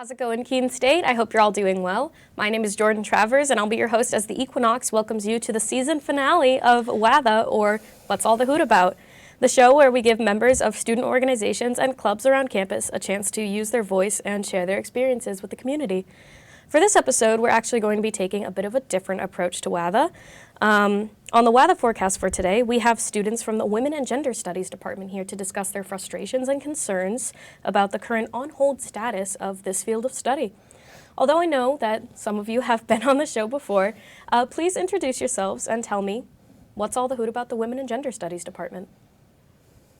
How's it going, Keene State? I hope you're all doing well. My name is Jordan Travers, and I'll be your host as the Equinox welcomes you to the season finale of WATHA, or What's All the Hoot About? The show where we give members of student organizations and clubs around campus a chance to use their voice and share their experiences with the community. For this episode, we're actually going to be taking a bit of a different approach to WATHA. On the WATHA forecast for today, we have students from the Women and Gender Studies Department here to discuss their frustrations and concerns about the current on-hold status of this field of study. Although I know that some of you have been on the show before, please introduce yourselves and tell me what's all the hoot about the Women and Gender Studies Department.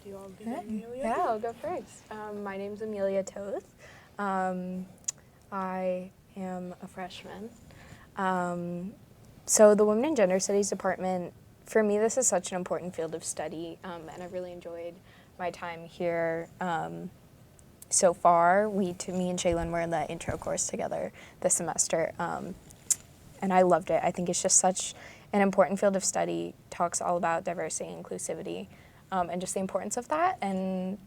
Do you want to begin, Amelia? Yeah, I'll go first. My name's Amelia Toth. I am a freshman. So the Women and Gender Studies Department, for me, this is such an important field of study, and I've really enjoyed my time here so far. Me and Shaylin were in the intro course together this semester, and I loved it. I think it's just such an important field of study, talks all about diversity and inclusivity, and just the importance of that, and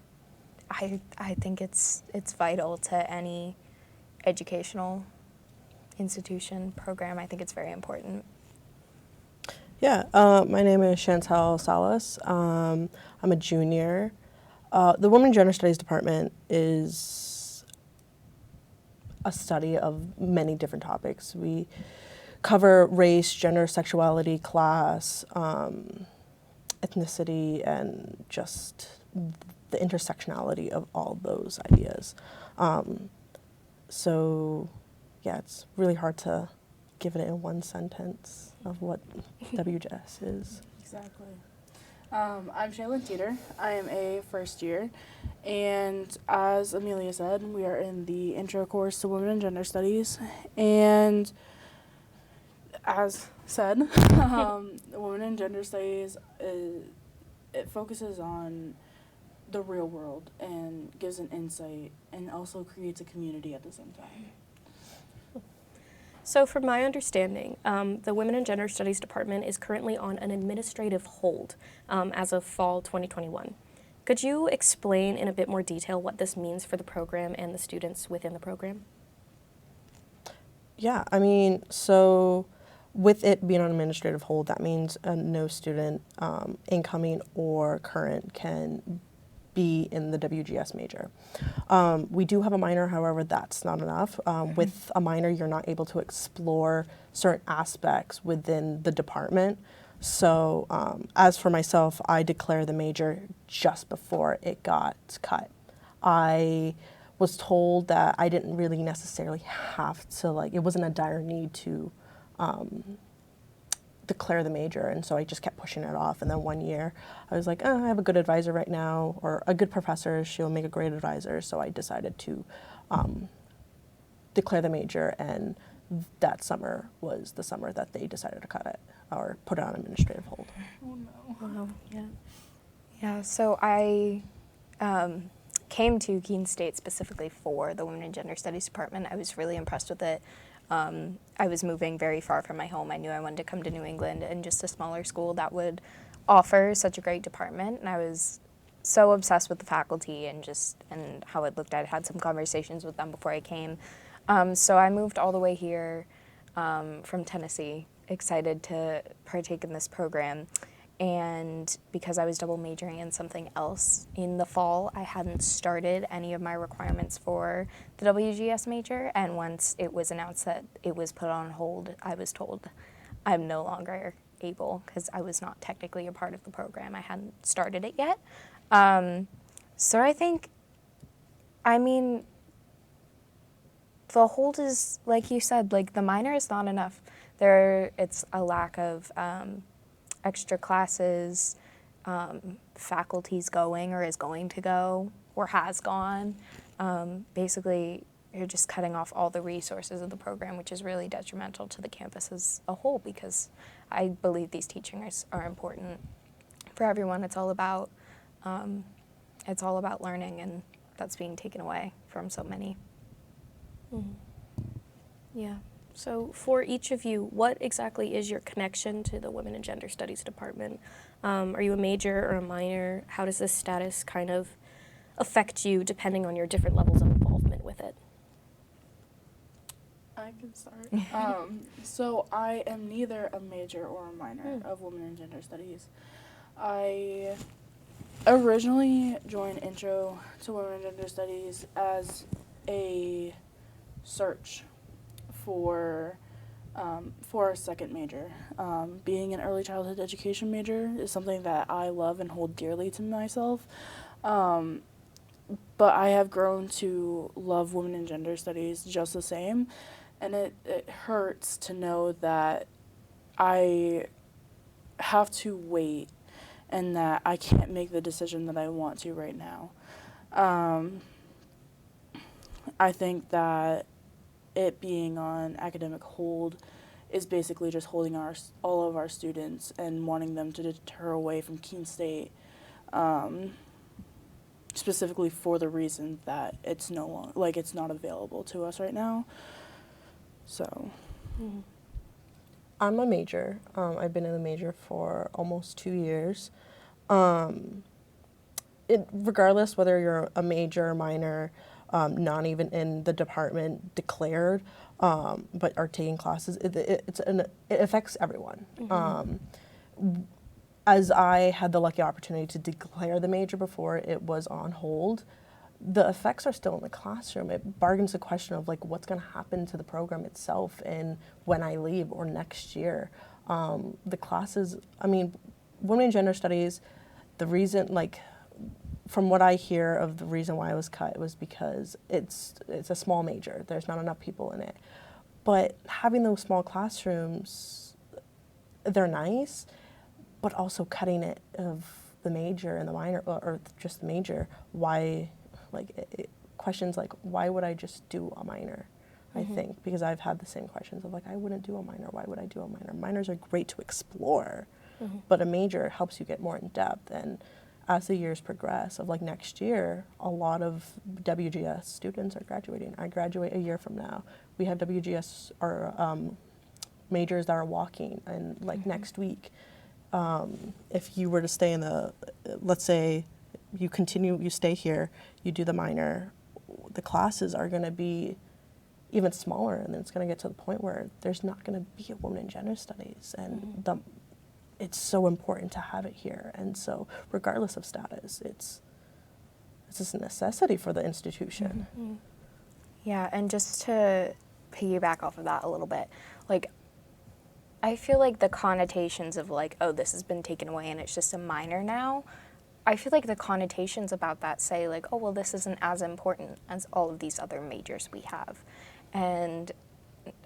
I think it's vital to any educational institution, program. I think it's very important. Yeah, my name is Chantal Salas. I'm a junior. The Women and Gender Studies Department is a study of many different topics. We cover race, gender, sexuality, class, ethnicity, and just the intersectionality of all those ideas. So yeah, it's really hard to give it in one sentence of what WGS is. Exactly. I'm Shaylin Teeter. I am a first year, and as Amelia said, we are in the intro course to Women and Gender Studies, and as said, Women and Gender Studies, it focuses on the real world and gives an insight and also creates a community at the same time. So from my understanding, the Women and Gender Studies Department is currently on an administrative hold as of fall 2021. Could you explain in a bit more detail what this means for the program and the students within the program? Yeah, I mean, so with it being on administrative hold, that means no student, incoming or current, can be in the WGS major. We do have a minor, however, that's not enough. With a minor, you're not able to explore certain aspects within the department. So as for myself, I declared the major just before it got cut. I was told that I didn't really necessarily have to, it wasn't a dire need to declare the major, and so I just kept pushing it off. And then one year I was like, I have a good advisor right now, or a good professor, she'll make a great advisor, so I decided to declare the major, and that summer was the summer that they decided to cut it or put it on administrative hold. Oh no. Wow, yeah. Yeah, so I came to Keene State specifically for the Women and Gender Studies Department. I was really impressed with it. I was moving very far from my home. I knew I wanted to come to New England and just a smaller school that would offer such a great department. And I was so obsessed with the faculty and how it looked. I had some conversations with them before I came. So I moved all the way here from Tennessee, excited to partake in this program. And because I was double majoring in something else in the fall, I hadn't started any of my requirements for the WGS major. And once it was announced that it was put on hold, I was told I'm no longer able, because I was not technically a part of the program. I hadn't started it yet. So I think, the hold is, like you said, the minor is not enough. It's a lack of extra classes, faculty's going or is going to go or has gone. Basically, you're just cutting off all the resources of the program, which is really detrimental to the campus as a whole, because I believe these teachings are important for everyone. It's all about learning, and that's being taken away from so many. Mm-hmm. Yeah. So for each of you, what exactly is your connection to the Women and Gender Studies Department? Are you a major or a minor? How does this status kind of affect you depending on your different levels of involvement with it? I can start. So I am neither a major or a minor of Women and Gender Studies. I originally joined Intro to Women and Gender Studies as a search for a second major. Being an early childhood education major is something that I love and hold dearly to myself. But I have grown to love women and gender studies just the same, and it hurts to know that I have to wait and that I can't make the decision that I want to right now. I think that it being on academic hold is basically just holding all of our students and wanting them to deter away from Keene State, specifically for the reason that it's no longer, like, it's not available to us right now. So. I'm a major. I've been in the major for almost 2 years. Regardless whether you're a major or minor, not even in the department declared, but are taking classes, it affects everyone. As I had the lucky opportunity to declare the major before it was on hold, the effects are still in the classroom. It bargains the question of like what's going to happen to the program itself and when I leave or next year. The classes, I mean, women and gender studies, the reason, like, from what I hear of the reason why it was cut was because it's a small major. There's not enough people in it. But having those small classrooms, they're nice, but also cutting it of the major and the minor, or just the major, why, like, questions like, why would I just do a minor? I think, because I've had the same questions of like, I wouldn't do a minor, why would I do a minor? Minors are great to explore, but a major helps you get more in depth. And as the years progress, of like next year, a lot of WGS students are graduating. I graduate a year from now. We have WGS, or majors that are walking, and like next week, if you were to stay in the, let's say you stay here, you do the minor, the classes are going to be even smaller, and then it's going to get to the point where there's not going to be a women in gender studies, and it's so important to have it here. And so regardless of status, it's just a necessity for the institution. Yeah, and just to piggyback off of that a little bit, like, I feel like the connotations of like, oh, this has been taken away and it's just a minor now, I feel like the connotations about that say like, oh, well, this isn't as important as all of these other majors we have. And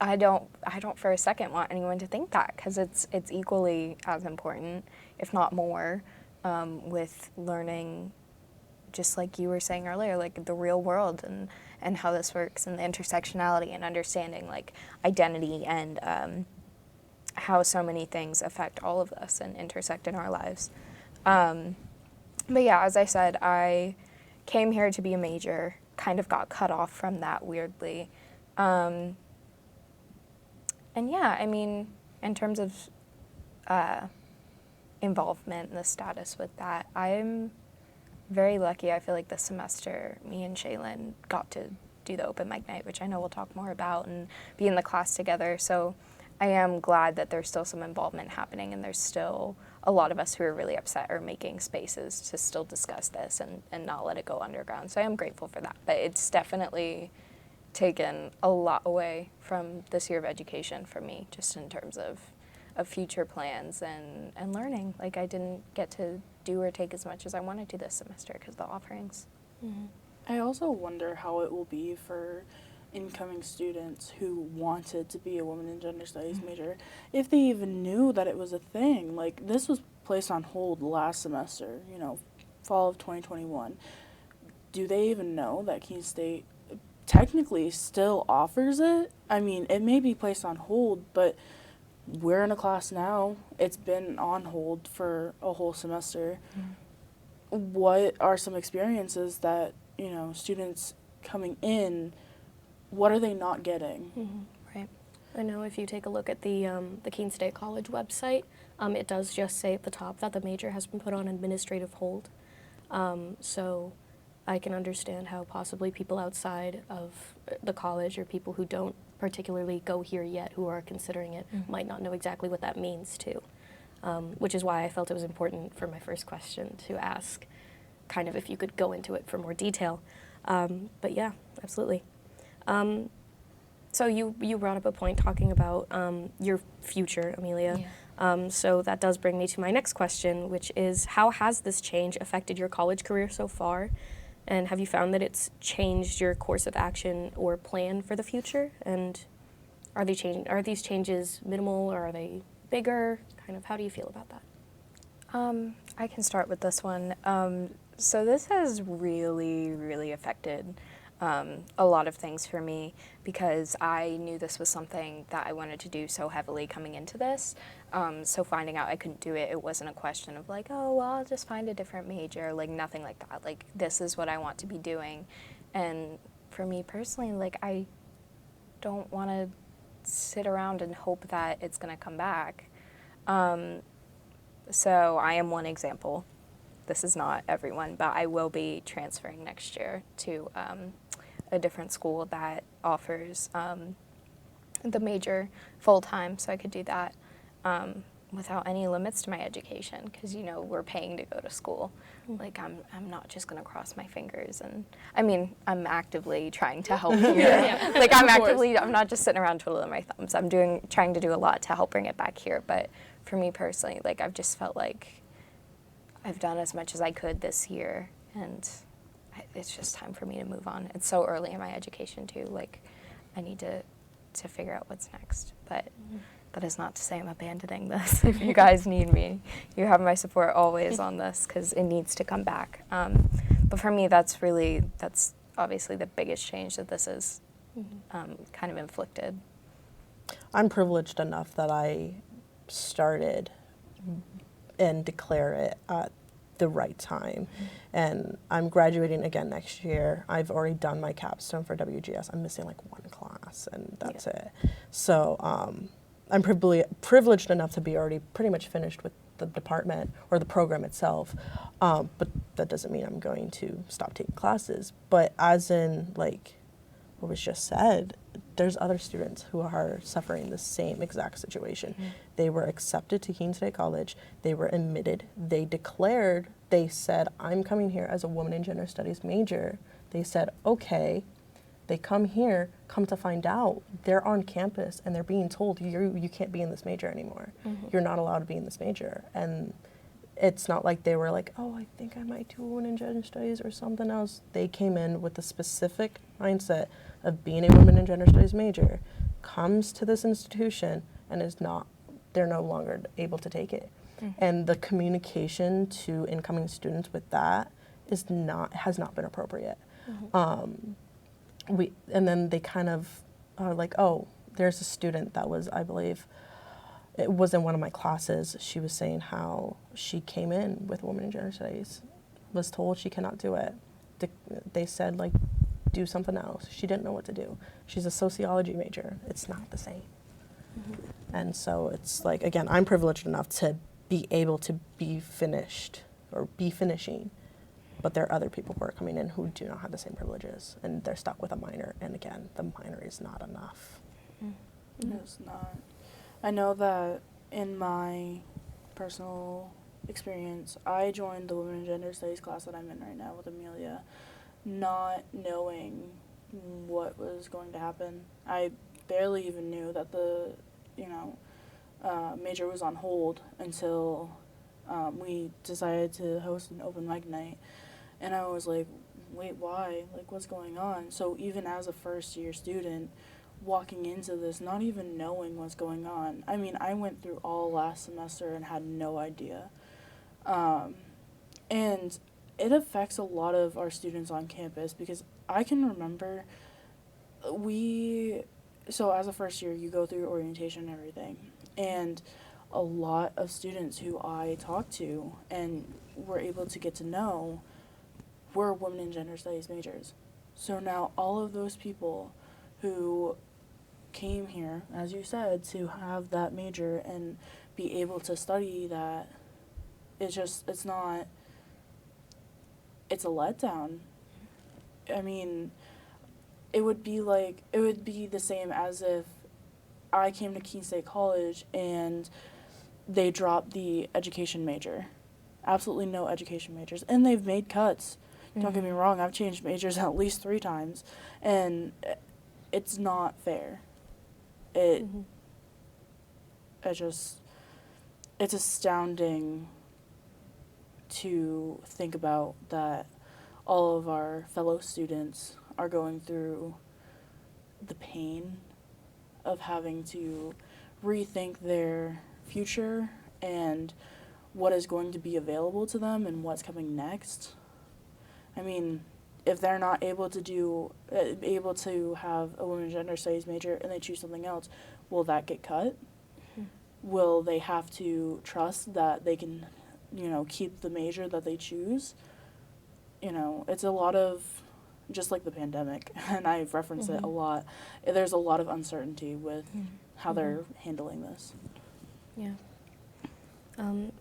I don't for a second want anyone to think that, because it's equally as important, if not more, with learning, just like you were saying earlier, like the real world and how this works, and the intersectionality and understanding like identity and how so many things affect all of us and intersect in our lives. But yeah, as I said, I came here to be a major, kind of got cut off from that weirdly. And yeah, I mean, in terms of involvement and the status with that, I'm very lucky. I feel like this semester, me and Shaylin got to do the open mic night, which I know we'll talk more about, and be in the class together. So I am glad that there's still some involvement happening, and there's still a lot of us who are really upset are making spaces to still discuss this and not let it go underground. So I am grateful for that. But it's definitely taken a lot away from this year of education for me, just in terms of future plans and learning. Like, I didn't get to do or take as much as I wanted to this semester because of the offerings. I also wonder how it will be for incoming students who wanted to be a women and gender studies major, if they even knew that it was a thing. Like, this was placed on hold last semester, fall of 2021. Do they even know that Keene State technically still offers it? I mean, it may be placed on hold, but we're in a class now. It's been on hold for a whole semester. What are some experiences that, students coming in, what are they not getting? Right. I know if you take a look at the Keene State College website, it does just say at the top that the major has been put on administrative hold. So I can understand how possibly people outside of the college, or people who don't particularly go here yet who are considering it might not know exactly what that means too. Which is why I felt it was important for my first question to ask kind of if you could go into it for more detail. But yeah, absolutely. So you brought up a point talking about your future, Amelia. Yeah. So that does bring me to my next question, which is how has this change affected your college career so far? And have you found that it's changed your course of action or plan for the future? And are these changes minimal or are they bigger? Kind of how do you feel about that? I can start with this one. So this has really, really affected a lot of things for me because I knew this was something that I wanted to do so heavily coming into this. So finding out I couldn't do it, it wasn't a question of like, oh, well, I'll just find a different major, like nothing like that. Like this is what I want to be doing. And for me personally, like I don't want to sit around and hope that it's going to come back. So I am one example. This is not everyone, but I will be transferring next year to a different school that offers the major full-time, so I could do that without any limits to my education, because, you know, we're paying to go to school. Like, I'm not just going to cross my fingers. And, I mean, I'm actively trying to help here. Like, I'm not just sitting around twiddling my thumbs. I'm trying to do a lot to help bring it back here. But for me personally, like, I've just felt like I've done as much as I could this year, and it's just time for me to move on. It's so early in my education, too. Like, I need to figure out what's next. But that is not to say I'm abandoning this. If you guys need me, you have my support always on this, because it needs to come back. But for me, that's obviously the biggest change that this is kind of inflicted. I'm privileged enough that I started and declare it at the right time. And I'm graduating again next year. I've already done my capstone for WGS. I'm missing like one class, and that's it. So I'm privileged enough to be already pretty much finished with the department or the program itself. But that doesn't mean I'm going to stop taking classes. But as in, like what was just said, there's other students who are suffering the same exact situation. They were accepted to Keene State College. They were admitted. They declared, they said, I'm coming here as a woman in gender studies major. They said, okay. They come here, come to find out they're on campus and they're being told you can't be in this major anymore. You're not allowed to be in this major. And it's not like they were like, oh, I think I might do women in gender studies or something else. They came in with the specific mindset of being a women in gender studies major, comes to this institution and they're no longer able to take it. And the communication to incoming students with that has not been appropriate. And then they kind of are like, oh, there's a student that was, I believe, it was in one of my classes. She was saying how she came in with women in gender studies, was told she cannot do it. They said, like, do something else. She didn't know what to do. She's a sociology major. It's not the same. And so it's like, again, I'm privileged enough to be able to be finished or be finishing. But there are other people who are coming in who do not have the same privileges, and they're stuck with a minor. And again, the minor is not enough. No, it's not. I know that in my personal experience, I joined the Women in Gender Studies class that I'm in right now with Amelia, not knowing what was going to happen. I barely even knew that the, major was on hold until we decided to host an open mic night. And I was like, wait, why? Like, what's going on? So even as a first-year student, walking into this, not even knowing what's going on. I mean, I went through all last semester and had no idea. And it affects a lot of our students on campus because I can remember so as a first year, you go through orientation and everything. And a lot of students who I talked to and were able to get to know were women in gender studies majors. So now all of those people who came here, as you said, to have that major and be able to study that, it's a letdown. I mean, it would be the same as if I came to Keene State College and they dropped the education major. Absolutely no education majors. And they've made cuts. Don't get me wrong, I've changed majors at least 3 times. And it's not fair. It's astounding to think about that all of our fellow students are going through the pain of having to rethink their future and what is going to be available to them and what's coming next. I mean, if they're not able to have a women and gender studies major and they choose something else, will that get cut? Will they have to trust that they can, keep the major that they choose? It's a lot of, just like the pandemic, and I've referenced it a lot, there's a lot of uncertainty with how they're handling this. Yeah.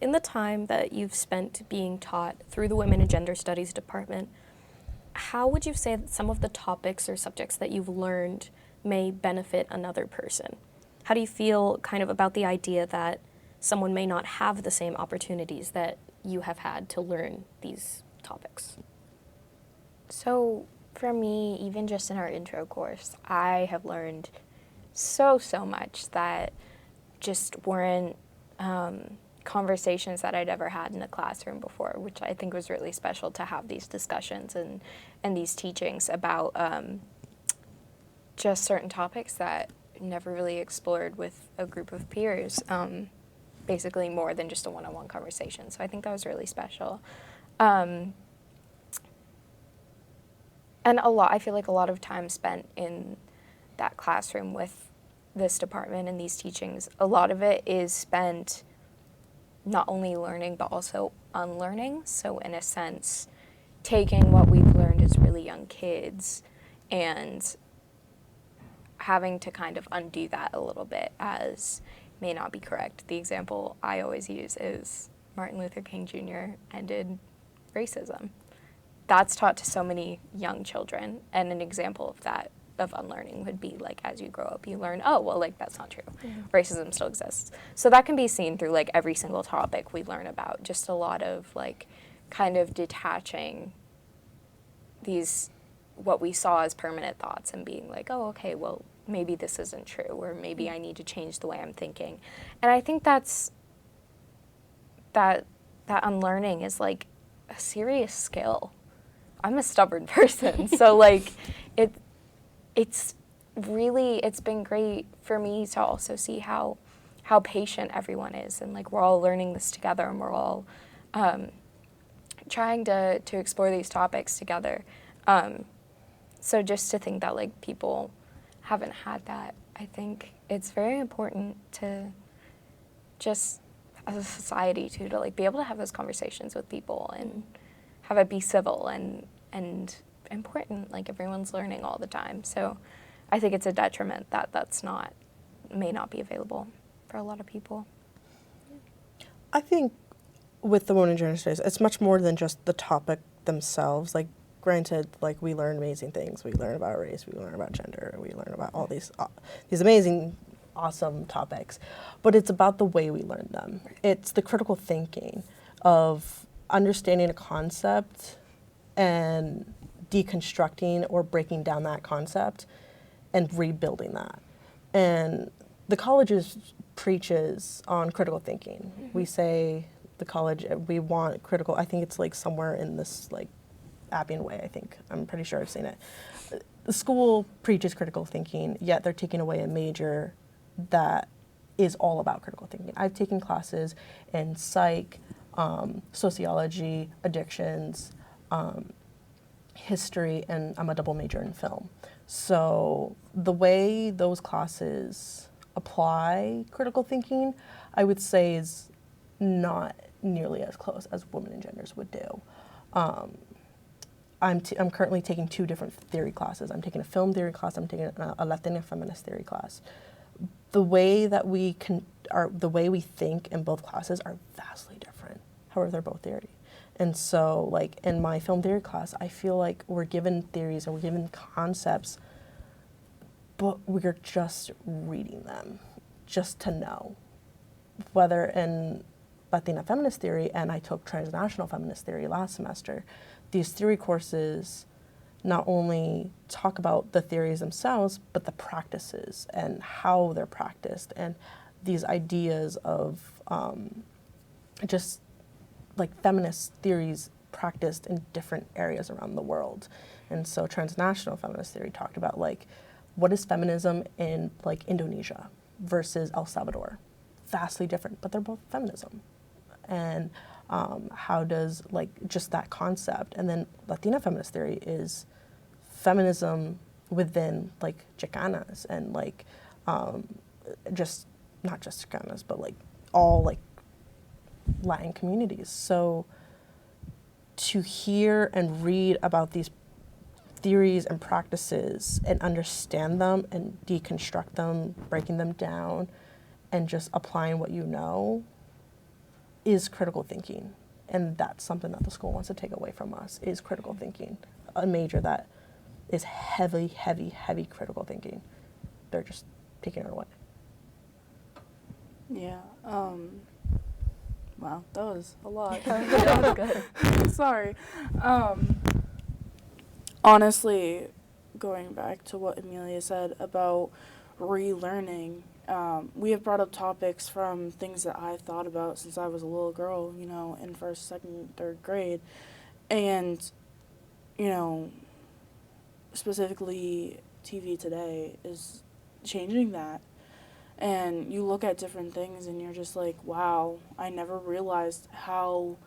In the time that you've spent being taught through the Women and Gender Studies department, how would you say that some of the topics or subjects that you've learned may benefit another person? How do you feel kind of about the idea that someone may not have the same opportunities that you have had to learn these topics? So for me, even just in our intro course, I have learned so much that just weren't conversations that I'd ever had in a classroom before, which I think was really special to have these discussions and these teachings about just certain topics that never really explored with a group of peers, basically more than just a one-on-one conversation. So I think that was really special. And I feel like a lot of time spent in that classroom with this department and these teachings, a lot of it is spent not only learning but also unlearning. So in a sense, taking what we've learned as really young kids and having to kind of undo that a little bit as may not be correct. The example I always use is Martin Luther King Jr. ended racism. That's taught to so many young children, and an example of that, of unlearning, would be like as you grow up you learn, oh well, like that's not true. Racism still exists. So that can be seen through like every single topic we learn about, just a lot of like kind of detaching these what we saw as permanent thoughts and being like, oh okay, well maybe this isn't true, or maybe I need to change the way I'm thinking. And I think that unlearning is like a serious skill. I'm a stubborn person, so like it's been great for me to also see how patient everyone is, and like we're all learning this together, and we're all trying to explore these topics together. So just to think that like people haven't had that, I think it's very important to just as a society too, to like be able to have those conversations with people and have it be civil and important. Like everyone's learning all the time. So I think it's a detriment that may not be available for a lot of people. I think with the Women and Gender Studies, it's much more than just the topic themselves. Like, granted, like we learn amazing things. We learn about race. We learn about gender. We learn about all these amazing, awesome topics. But it's about the way we learn them. It's the critical thinking of understanding a concept and deconstructing or breaking down that concept and rebuilding that. And the college preaches on critical thinking. We say the college, we want critical, I think it's like somewhere in this like Appian way, I think. I'm pretty sure I've seen it. The school preaches critical thinking, yet they're taking away a major that is all about critical thinking. I've taken classes in psych, sociology, addictions, history, and I'm a double major in film. So the way those classes apply critical thinking, I would say is not nearly as close as women and genders would do. I'm currently taking 2 different theory classes. I'm taking a film theory class, I'm taking a Latina feminist theory class. The way that the way we think in both classes are vastly different. However, they're both theory. And so, like, in my film theory class, I feel like we're given theories and we're given concepts but we're just reading them just to know. Whether in Latina feminist theory, and I took transnational feminist theory last semester, these theory courses not only talk about the theories themselves, but the practices and how they're practiced, and these ideas of just like feminist theories practiced in different areas around the world. And so transnational feminist theory talked about like, what is feminism in like Indonesia versus El Salvador? Vastly different, but they're both feminism. And how does like just that concept, and then Latina feminist theory is feminism within like Chicanas and like just not just Chicanas, but like all like Latin communities. So to hear and read about these theories and practices and understand them and deconstruct them, breaking them down, and just applying what you know is critical thinking. And that's something that the school wants to take away from us, is critical thinking. A major that is heavy, heavy, heavy critical thinking. They're just taking it away. Yeah. Wow, that was a lot. That was good. Sorry. Honestly, going back to what Amelia said about relearning, we have brought up topics from things that I thought about since I was a little girl, you know, in first, second, third grade. And, you know, specifically TV today is changing that. And you look at different things and you're just like, wow, I never realized how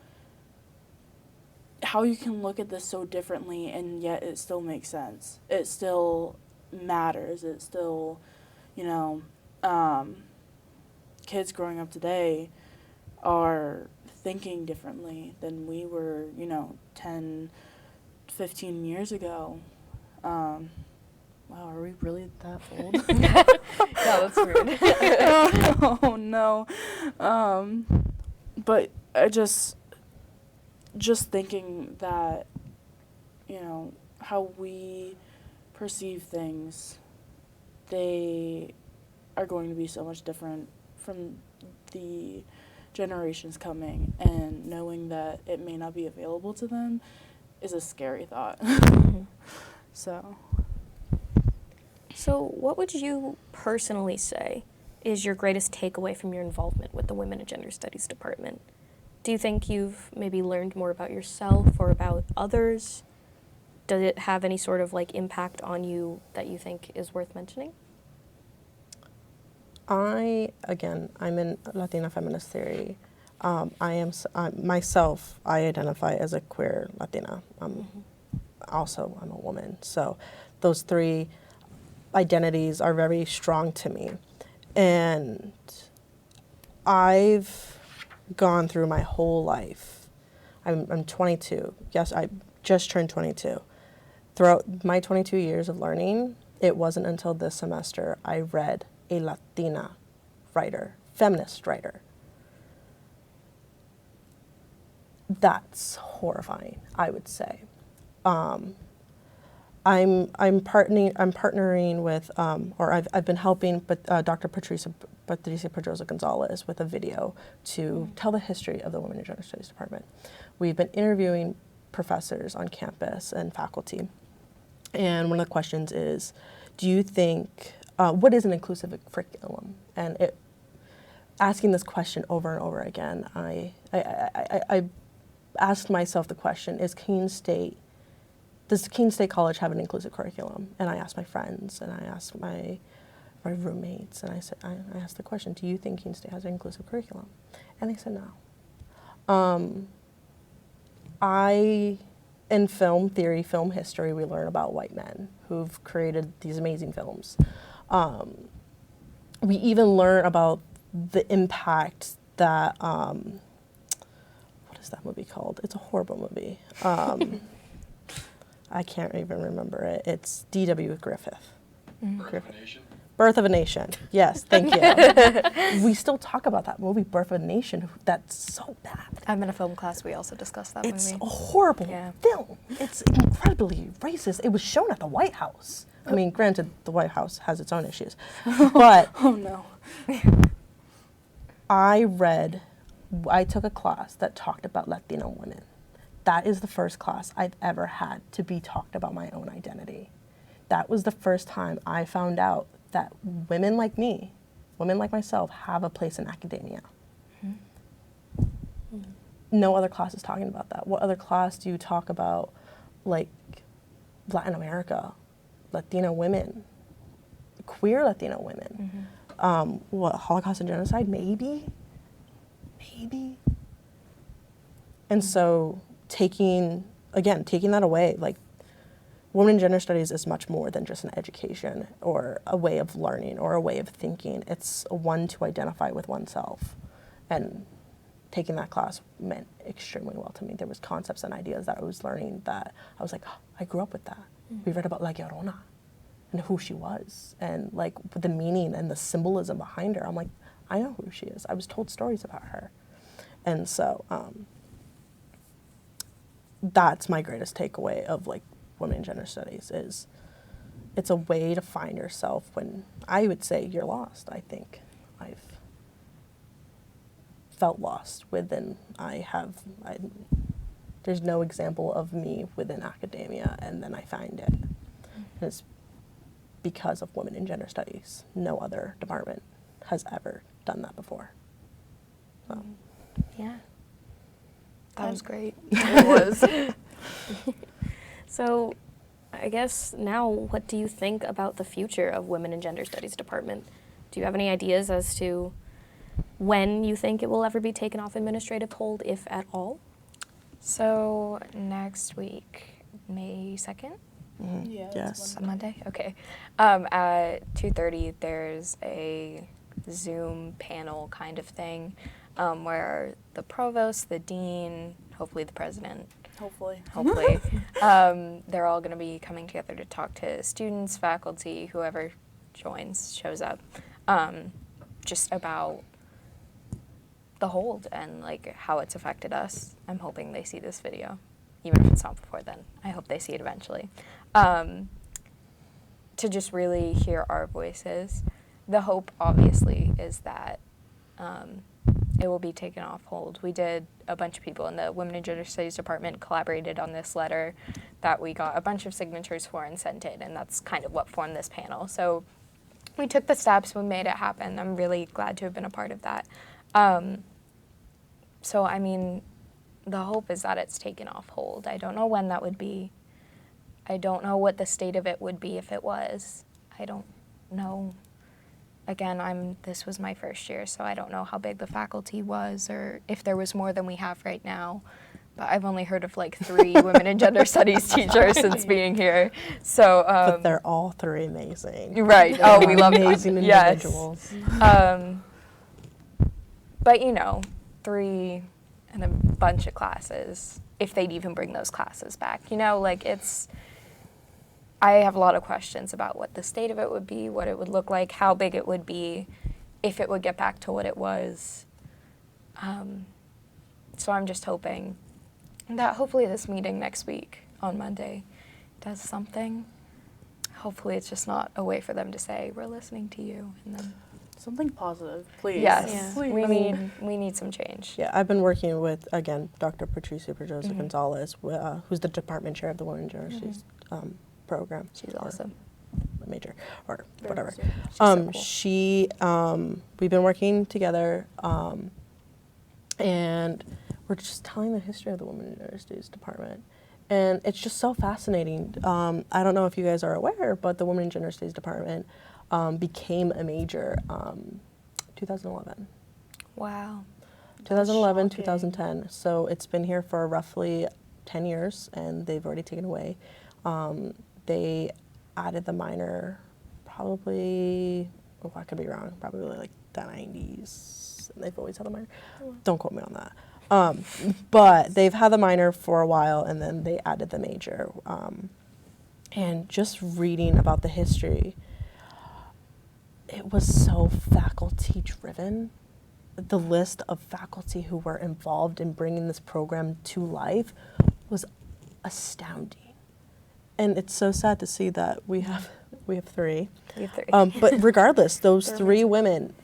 you can look at this so differently and yet it still makes sense. It still matters. It still, you know, kids growing up today are thinking differently than we were, you know, 10, 15 years ago. Wow, are we really that old? No, that's rude. Oh no. But I just thinking that, you know, how we perceive things, they are going to be so much different from the generations coming, and knowing that it may not be available to them is a scary thought. So what would you personally say is your greatest takeaway from your involvement with the Women and Gender Studies department? Do you think you've maybe learned more about yourself or about others? Does it have any sort of like impact on you that you think is worth mentioning? I'm in Latina feminist theory. Myself, I identify as a queer Latina. Also, I'm a woman. So those three identities are very strong to me. And I've gone through my whole life. I'm 22. Yes, I just turned 22. Throughout my 22 years of learning, it wasn't until this semester I read a Latina writer, feminist writer. That's horrifying, I would say. I'm partnering with, or I've been helping, Dr. Patricia Pedroza Gonzalez with a video to tell the history of the Women and Gender Studies department. We've been interviewing professors on campus and faculty, and one of the questions is, do you think, what is an inclusive curriculum? And asking this question over and over again, I asked myself the question: does Keene State College have an inclusive curriculum? And I asked my friends, and I asked my roommates, and I asked the question: do you think Keene State has an inclusive curriculum? And they said no. In film theory, film history, we learn about white men who've created these amazing films. We even learn about the impact that, what is that movie called? It's a horrible movie. I can't even remember it. It's D.W. Griffith. Birth of a Nation? Birth of a Nation. Yes, thank you. We still talk about that movie, Birth of a Nation. That's so bad. I'm in a film class. We also discussed that It's movie. a horrible film. It's incredibly racist. It was shown at the White House. I mean, granted, the White House has its own issues, but Oh no. I took a class that talked about Latino women. That is the first class I've ever had to be talked about my own identity. That was the first time I found out that women like me, women like myself, have a place in academia. No other class is talking about that. What other class do you talk about, like, Latin America, Latino women, queer Latino women? What, Holocaust and genocide? Maybe. And so taking that away, like, women and gender studies is much more than just an education or a way of learning or a way of thinking. It's one to identify with oneself. And taking that class meant extremely well to me. There was concepts and ideas that I was learning that I was like, oh, I grew up with that. We read about La Llorona and who she was and like the meaning and the symbolism behind her. I'm like, I know who she is. I was told stories about her. And so that's my greatest takeaway of like women and gender studies is it's a way to find yourself when I would say you're lost. I think I've felt lost within, there's no example of me within academia and then I find it. And it's because of women in gender studies. No other department has ever done that before. So. Yeah. That was great. It was. So I guess now, what do you think about the future of Women and Gender Studies Department? Do you have any ideas as to when you think it will ever be taken off administrative hold, if at all? So next week, May 2nd? Yeah. Yes. A Monday? Okay. At 2:30, there's a Zoom panel kind of thing where the provost, the dean, hopefully the president, Hopefully. they're all going to be coming together to talk to students, faculty, whoever shows up, just about the hold and like how it's affected us. I'm hoping they see this video, even if it's not before then. I hope they see it eventually. To just really hear our voices. The hope, obviously, is that it will be taken off hold. We did, a bunch of people in the Women and Gender Studies Department collaborated on this letter that we got a bunch of signatures for and sent in, and that's kind of what formed this panel. So we took the steps, we made it happen. I'm really glad to have been a part of that. So, I mean, the hope is that it's taken off hold. I don't know when that would be. I don't know what the state of it would be if it was. I don't know. Again, this was my first year, so I don't know how big the faculty was or if there was more than we have right now. But I've only heard of like 3 women and gender studies teachers since being here. So, but they're all 3 amazing. Right. Oh, we love amazing that. individuals. Yes. But 3 and a bunch of classes, if they'd even bring those classes back. I have a lot of questions about what the state of it would be, what it would look like, how big it would be, if it would get back to what it was. So I'm just hoping that hopefully this meeting next week on Monday does something. Hopefully it's just not a way for them to say, we're listening to you, and then Something positive, please. yes, Yeah. Please. we need some change. Yeah, I've been working with, again, Dr. Patricia Pedrosa Gonzalez, who's the department chair of the Women and Gender Studies program. She's or awesome. Major, or Very whatever. awesome. She's so cool. We've been working together, and we're just telling the history of the Women and Gender Studies department. And it's just so fascinating. I don't know if you guys are aware, but the Women and Gender Studies department became a major 2011. Wow. 2011, Shocking. 2010. So it's been here for roughly 10 years, and they've already taken away. They added the minor probably, I could be wrong, probably like the 90s. They've always had a minor. Don't quote me on that. But they've had the minor for a while, and then they added the major. And just reading about the history, it was so faculty driven. The list of faculty who were involved in bringing this program to life was astounding. And it's so sad to see that we have We have 3. We have 3. But regardless, those They're 3 amazing. women,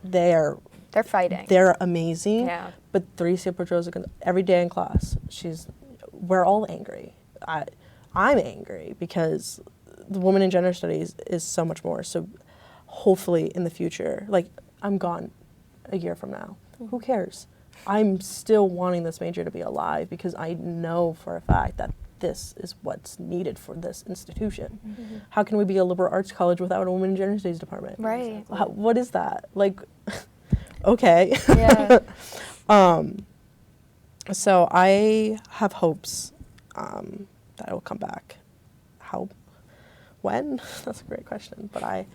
They're fighting. they're amazing. Yeah. But Theresia Pedroza, every day in class, we're all angry. I'm angry because the woman in gender studies is so much more. So hopefully in the future, like I'm gone a year from now. Who cares? I'm still wanting this major to be alive because I know for a fact that this is what's needed for this institution. How can we be a liberal arts college without a women in gender studies department? Right. What is that? Like, okay. Yeah. So I have hopes that it will come back. How? When? That's a great question. But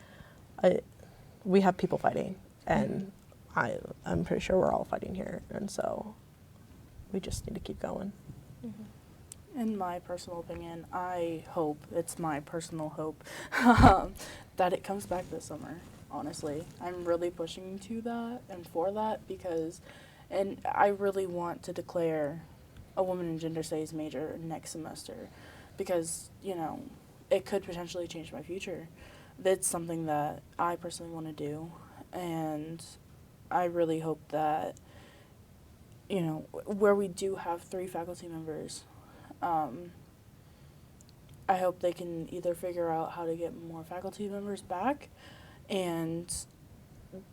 we have people fighting, and I'm pretty sure we're all fighting here, and so we just need to keep going. In my personal opinion, I hope, it's my personal hope, that it comes back this summer, honestly. I'm really pushing to that and for that because, and I really want to declare a women in gender studies major next semester because, you know, it could potentially change my future. That's something that I personally want to do, and I really hope that, you know, where we do have 3 faculty members, I hope they can either figure out how to get more faculty members back and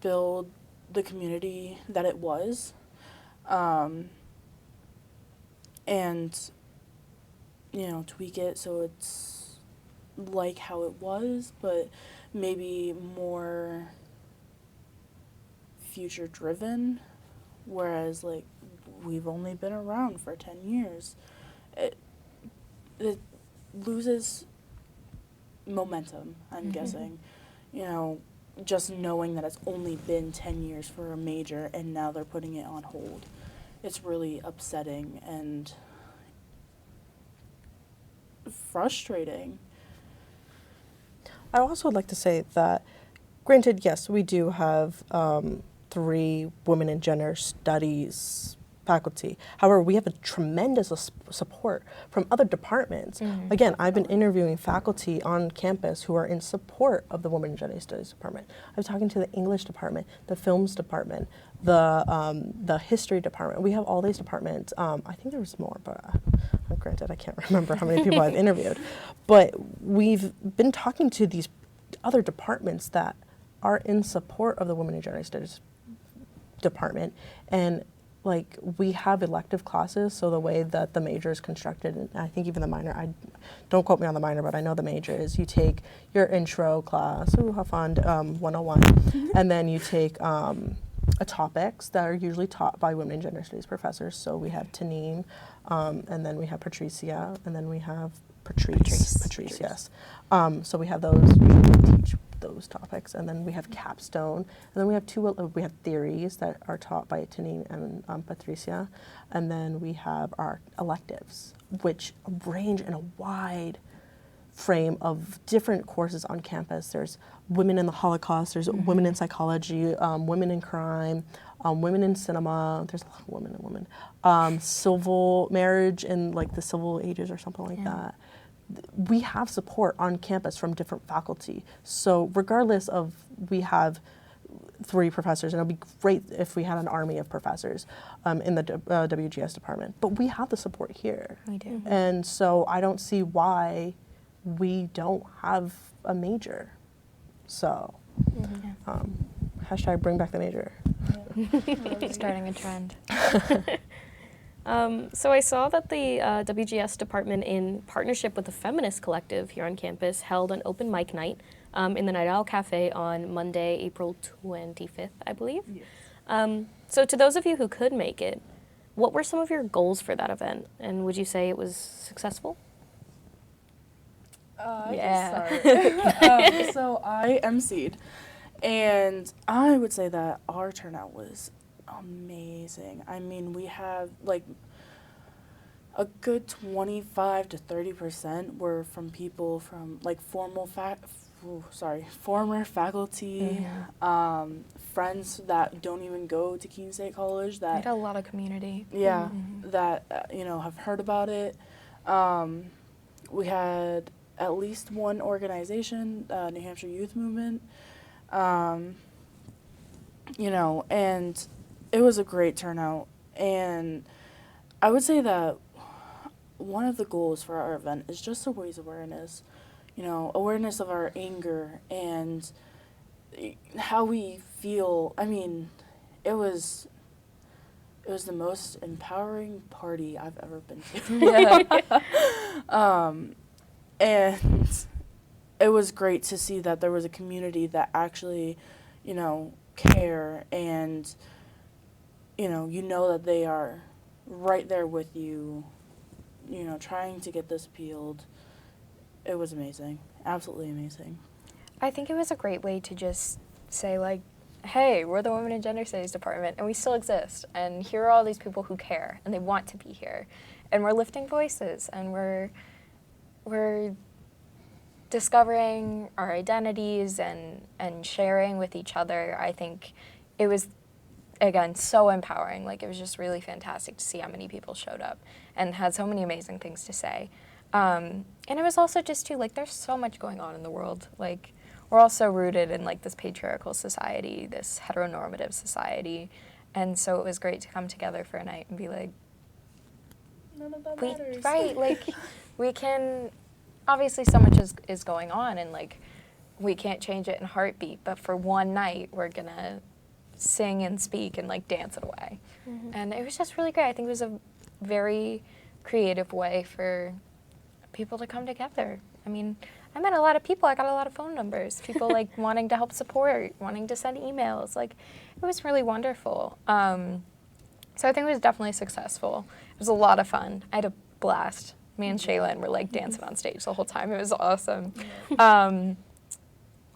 build the community that it was, and, you know, tweak it so it's like how it was, but maybe more future driven, whereas like we've only been around for 10 years. It loses momentum, I'm guessing. You know, just knowing that it's only been 10 years for a major and now they're putting it on hold. It's really upsetting and frustrating. I also would like to say that, granted, yes, we do have 3 women in gender studies faculty. However, we have a tremendous support from other departments. Again, I've been interviewing faculty on campus who are in support of the Women in Gender Studies department. I was talking to the English department, the films department, the history department. We have all these departments. I think there was more, but granted, I can't remember how many people I've interviewed. But we've been talking to these other departments that are in support of the Women in Gender Studies department, and like we have elective classes, so the way that the major is constructed, and I think even the minor, don't quote me on the minor, but I know the major is you take your intro class, ooh, how fun, 101, and then you take topics that are usually taught by women in gender studies professors. So we have Taneem, and then we have Patricia, and then we have Patrice, yes. So we have those, usually teach those topics, and then we have capstone, and then we have theories that are taught by Taneem and Patricia, and then we have our electives, which range in a wide frame of different courses on campus. There's women in the Holocaust, there's women in psychology, women in crime, women in cinema, there's a lot of women and women, civil marriage in like the civil ages or something like that. We have support on campus from different faculty. So regardless of, we have 3 professors, and it would be great if we had an army of professors in the WGS department, but we have the support here. We do. And so I don't see why we don't have a major. So, hashtag bring back the major. Starting a trend. So I saw that the WGS department, in partnership with the Feminist Collective here on campus, held an open mic night in the Night Owl Cafe on Monday, April 25th, I believe. Yes. So to those of you who could make it, what were some of your goals for that event? And would you say it was successful? So I emceed, and I would say that our turnout was amazing. I mean, we have like a good 25 to 30% were from people from like former faculty, friends that don't even go to Keene State College We that had a lot of community. that you know, have heard about it. We had at least one organization, New Hampshire Youth Movement, you know, and it was a great turnout. And I would say that one of the goals for our event is just to raise awareness, you know, awareness of our anger and how we feel. I mean, it was the most empowering party I've ever been to. And it was great to see that there was a community that actually, you know, care, and you know that they are right there with you, you know, trying to get this peeled. It was amazing. Absolutely amazing. I think it was a great way to just say, like, hey, we're the Women and Gender Studies department, and we still exist, and here are all these people who care, and they want to be here, and we're lifting voices, and we're discovering our identities and sharing with each other. I think it was, again, so empowering. Like, it was just really fantastic to see how many people showed up and had so many amazing things to say. And it was also just, too, like, there's so much going on in the world. Like, we're also rooted in, like, this patriarchal society, this heteronormative society. And so it was great to come together for a night and be like, None of that we, matters. right, like, we can, obviously so much is going on, and, like, we can't change it in a heartbeat, but for one night, we're gonna sing and speak and, like, dance it away. Mm-hmm. And it was just really great. I think it was a very creative way for people to come together. I mean, I met a lot of people. I got a lot of phone numbers. People, like, wanting to help support, wanting to send emails. Like, it was really wonderful. So I think it was definitely successful. It was a lot of fun. I had a blast. Me and Shaylin were, like, dancing on stage the whole time. It was awesome.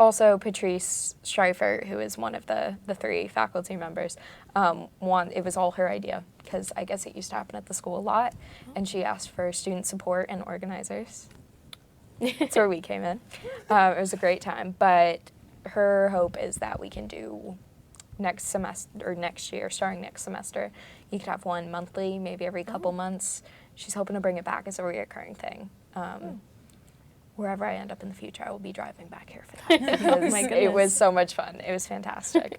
Also, Patrice Schreifer, who is one of the three faculty members, it was all her idea, because I guess it used to happen at the school a lot, and she asked for student support and organizers. That's where we came in. It was a great time, but her hope is that we can do next semester, or next year, starting next semester, you could have one monthly, maybe every couple months. She's hoping to bring it back as a reoccurring thing. Wherever I end up in the future, I will be driving back here for that. Because My it goodness. was so much fun. It was fantastic.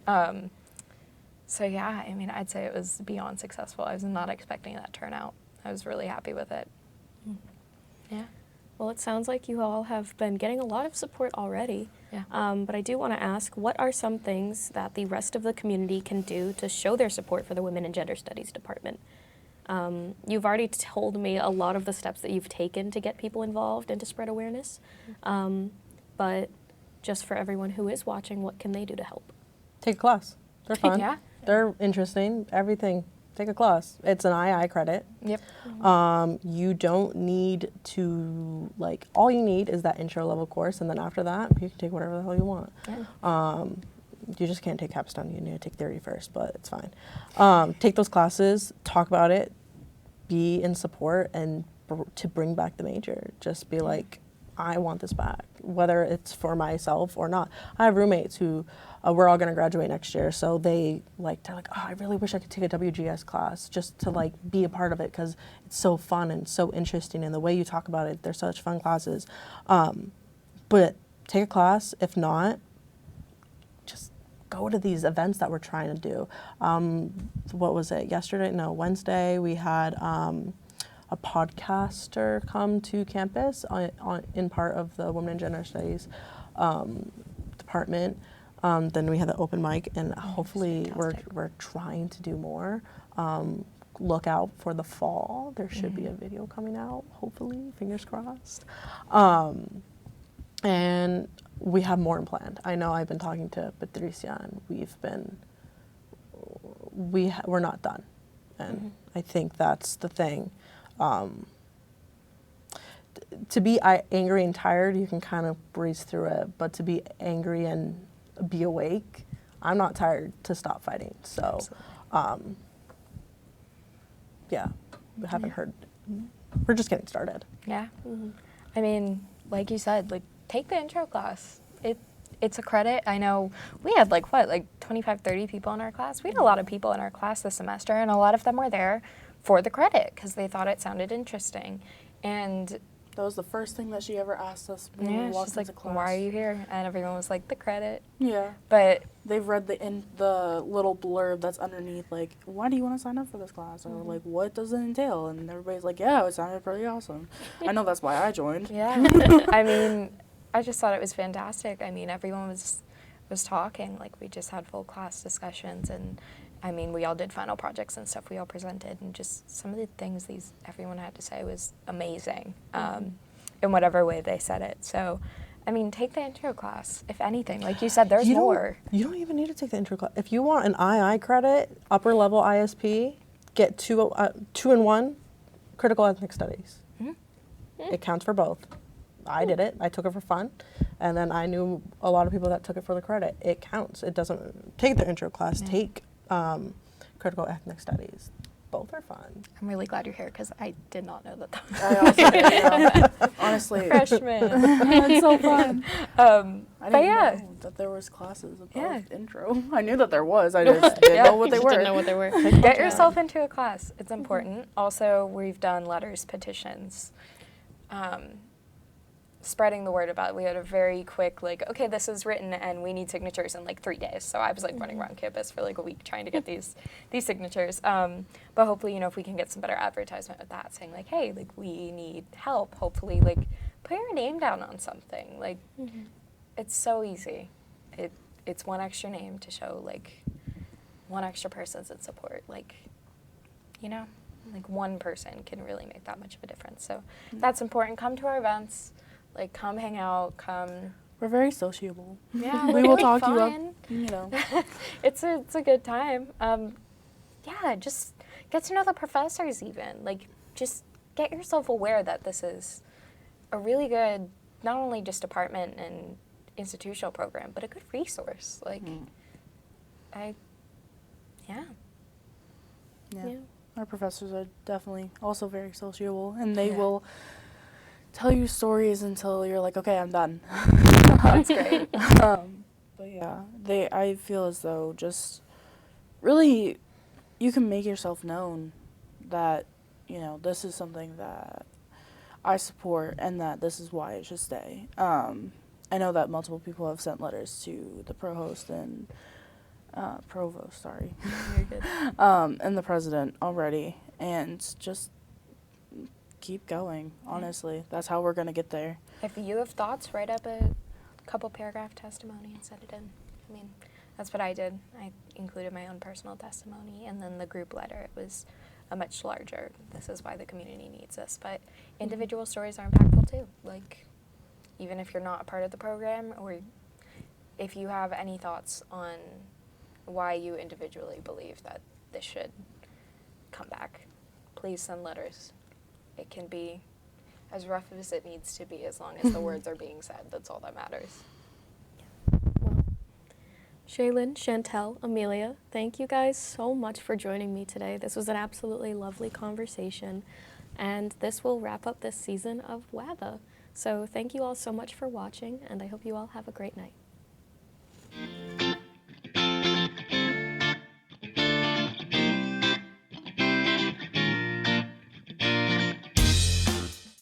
So yeah, I mean, I'd say it was beyond successful. I was not expecting that turnout. I was really happy with it. Yeah. Well, it sounds like you all have been getting a lot of support already. Yeah. But I do want to ask, what are some things that the rest of the community can do to show their support for the Women and Gender Studies department? You've already told me a lot of the steps that you've taken to get people involved and to spread awareness. But just for everyone who is watching, what can they do to help? Take a class. They're fun. Yeah. They're interesting. Everything. Take a class. It's an II credit. Yep. You don't need to, like, all you need is that intro level course, and then after that, you can take whatever the hell you want. Yeah. You just can't take capstone. You need to take theory first, but it's fine. Take those classes, talk about it, be in support, and to bring back the major. Just be like, I want this back, whether it's for myself or not. I have roommates who, we're all going to graduate next year, so they're like, oh, I really wish I could take a WGS class just to, like, be a part of it, because it's so fun and so interesting, and the way you talk about it, they're such fun classes. But take a class. If not, just go to these events that we're trying to do. What was it, Wednesday, we had a podcaster come to campus in part of the Women and Gender Studies department. Then we had the open mic, and hopefully we're trying to do more. Look out for the fall. There should be a video coming out, hopefully, fingers crossed. And we have more planned. I know I've been talking to Patricia, and we're not done. And I think that's the thing. To be angry and tired, you can kind of breeze through it, but to be angry and be awake, I'm not tired to stop fighting. So, yeah, we haven't heard. We're just getting started. Yeah. I mean, like you said, like, take the intro class. It's a credit. I know we had, like, 25, 30 people in our class. We had a lot of people in our class this semester, and a lot of them were there for the credit because they thought it sounded interesting. And That was the first thing that she ever asked us when we Yeah, walked she's like, into class. why are you here? And everyone was like, the credit. Yeah. But They've read the little blurb that's underneath, like, why do you want to sign up for this class? Or, like, what does it entail? And everybody's like, yeah, it sounded pretty awesome. I know that's why I joined. yeah, I mean, I just thought it was fantastic. I mean, everyone was talking. Like, we just had full class discussions, and I mean, we all did final projects and stuff. We all presented, and just some of the things everyone had to say was amazing, in whatever way they said it. So, I mean, take the intro class, if anything. Like you said, there's more. You don't even need to take the intro class. If you want an II credit, upper level ISP, get 2-in-1 critical ethnic studies. It counts for both. I did it. I took it for fun. And then I knew a lot of people that took it for the credit. It counts. It doesn't take the intro class. Take critical ethnic studies. Both are fun. I'm really glad you're here because I did not know that. I also didn't know. Honestly. Freshman. It's so fun. I didn't yeah. know that there was classes about Yeah. intro. I knew that there was. I just didn't know what they were. Didn't know what they were. Get yourself into a class. It's important. Also, we've done letters, petitions, spreading the word about it. We had a very quick, like, okay, this is written and we need signatures in like 3 days. So I was like running around campus for like a week trying to get these signatures. But hopefully, you know, if we can get some better advertisement with that, saying like, hey, like we need help. Hopefully, like put your name down on something. Like it's so easy. It's one extra name to show like one extra person's in support. Like, you know, like one person can really make that much of a difference. So that's important. Come to our events. Like, come hang out, come. We're very sociable. Yeah, We it'll will be talk you up, fun. you know. It's a good time. Yeah, just get to know the professors even. Like, just get yourself aware that this is a really good, not only just department and institutional program, but a good resource. Like, yeah. Yeah. Our professors are definitely also very sociable, and they will tell you stories until you're like, okay, I'm done. That's great. But yeah, I feel as though just really you can make yourself known that, you know, this is something that I support and that this is why it should stay. I know that multiple people have sent letters to the provost and provost, sorry. Very good. And the president already, and just keep going, honestly. That's how we're going to get there. If you have thoughts, write up a couple paragraph testimony and send it in. I mean, that's what I did. I included my own personal testimony, and then the group letter, it was a much larger, this is why the community needs us. But individual stories are impactful too. Like, even if you're not a part of the program, or if you have any thoughts on why you individually believe that this should come back, please send letters. It can be as rough as it needs to be, as long as the words are being said. That's all that matters. Well, Shaylin, Chantel, Amelia, thank you guys so much for joining me today. This was an absolutely lovely conversation, and this will wrap up this season of WAVA. So thank you all so much for watching, and I hope you all have a great night.